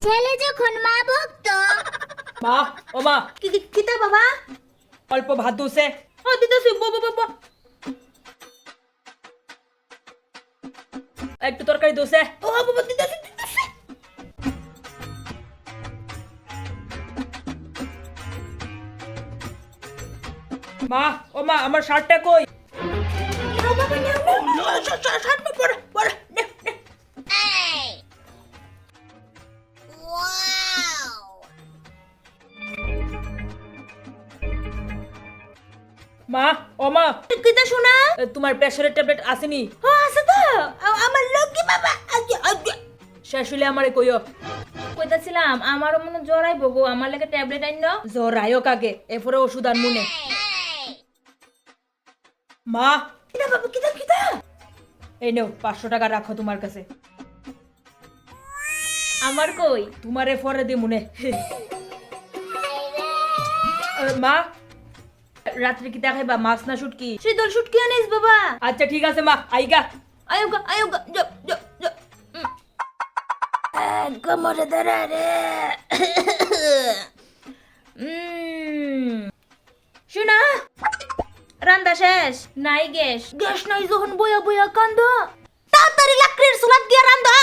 ছেলে যখন মা ভক্ত। মা ও মা কিতা বাবা? অল্প ভাত দোসে ও দিতেছি বাবা। একটু তরকারি দোসে ও বাবা দিতেছি। মা ও মা আমার শার্টটা কই? নাও বাবা নাও। শার্ট নে পরে নে। মা ও মা কিতা শোনা? তোমার প্রেসারের ট্যাবলেট আসেনি? ও আছে তো। আমার লক্ষ্মী বাবা শেষ হলে আমারে কইও। কইতাছিলাম আমারও মনে জ্বর আইব গো, আমার লাগে ট্যাবলেট আইন না। জ্বর আয়ো কাকে এরপরে ওষুধ আর মুনে। মা কিতা বাবা কিতা? এই নাও 500 টাকা রাখো তোমার কাছে। আমার কই? তোমারে পরে দি মুনে। মা রাত্রে কি দেখাইবা, মাছ না শুটকি? শীতল শুটকি আনিস বাবা। আচ্ছা ঠিক আছে মা আইগা। আয়োগা যো। কোমরে ধরে রে। শোনা রান্দা শেষ নাই গ্যাস নাই যখন বয়া কান্দ তাড়াতাড়ি লাকড়ির চুলাত গিয়া রান্দা।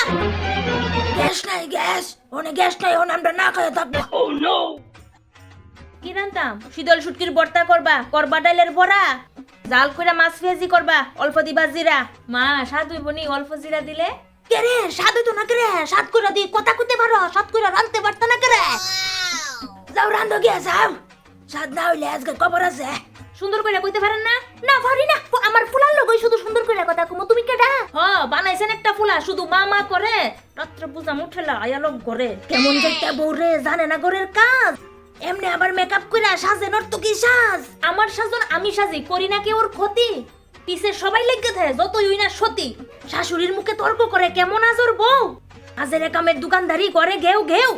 গ্যাস নাই আমরা না খাইয়া থাকবো। কি রান্তাম? শীতল শুটকির ভর্তা করবা ডাইলের বড়া, জাল কইরা মাছ ভেজি করবা, অল্প দিবা জিরা। মা স্বাদ হইব নি অল্প জিরা দিলে? কে রে স্বাদ হইতো না কে রে? স্বাদ কইরা দি কথা কইতে পারো, স্বাদ কইরা রানতে পারত না কে রে? যাও রান্ধো গিয়া যাও, স্বাদ না হইলে আজকে কবর আছে। সুন্দর কইরা কইতে পারেন না? না পারি না, আমার ফুলার লগই শুধু সুন্দর কইরা কথা কমু। তুমি কেডা? বানাইছেন একটা ফুলা, শুধু মা করে। রাত্রে পূজা মুঠেলা আয়ালক ঘরে কেমন যাইতা বউরে জানে না ঘরের কাজ। এমনি আবার মেকআপ কইরা সাজে নর তো কি সাজ? আমার সাজন আমি সাজি, করি না কে ওর ক্ষতি। পিছে সবাই লেগে থাকে যতই হই না সতী। শাশুড়ির মুখে তর্ক করে কেমন আজর বউ। আজের কামের দোকানদারি করে ঘেউ।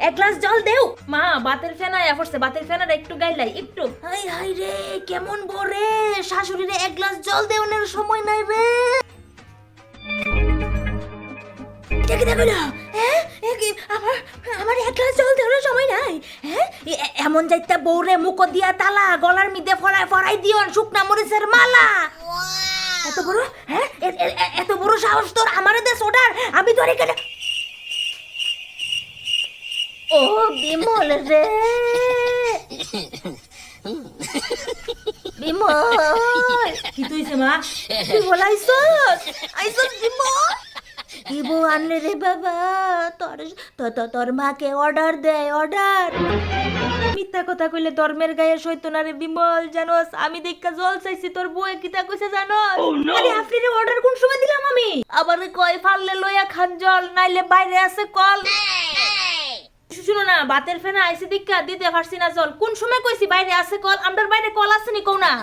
এক গ্লাস জল দেও। মা বাতের ফেনা পড়ছে, বাতের ফেনাটা একটু গাইলাই একটু। হাই রে কেমন বরে, শাশুড়িরে এক গ্লাস জল দেওয়ার সময় নাই রে। আমার এক গ্লাস জল দেওয়ার সময় নাই। এমন যাইতা বউরে মুখ দিয়া তালা, গলার মিদে ফরাই দিওন শুকনা মরিচের মালা। এত বড় সাহস তোর আমারে দেশ অর্ডার, আমি তোর এখানে। ও বিমল রে বিমল, কি তুইছে মা? বিমল আইসস বিমল। কি বউ আনলে রে বাবা? তোর মাকে অর্ডার দে, অর্ডার। মিথ্যা কথা কইলে ধর্মের গায়ে সইতো না রে বিমল। জানোস আমি দেখা জল চাইছি, তোর বউয়ে কিতা কইছে জানোস? আরে আপনি রে অর্ডার কোন সময় দিলাম আমি? আবার কয় ফাললে লইয়া খান জল, নাইলে বাইরে আছে কল। শুনো না, বাতের ফেনা আইসি দীক্ষা দিতে পারছি না জল। কোন সময় কইছি বাইরে আছে কল? আমরার বাইরে কল আছে নি কও না?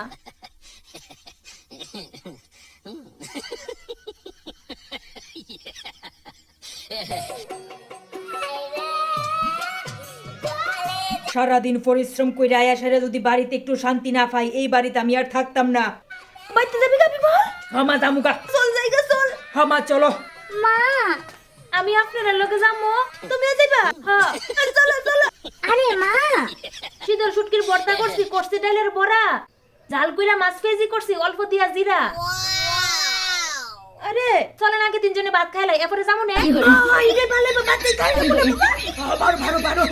সারাদিন পরিশ্রম কইরা আয়া সেরে যদি বাড়িতে একটু শান্তি না পাই, এই বাড়িতে আমি আর থাকতাম না। বাইতে যাবি গাবি বল। হামা জামুকা চল জায়গা চল। হামা চলো। মা আমি আপনার লগে যাবো, তুমিও যাইবা? হ্যাঁ চলো। আরে মা শীতল শুটকির ভর্তা করছি ডালের বড়া, জাল কইরা মাছ ভেজি করছি অল্প দিয়া জিরা। আরে চলেন আগে তিনজনে ভাত খাইলাই, এরপরে যাবো না। আইরে ভালো ভাত খাই। ভালো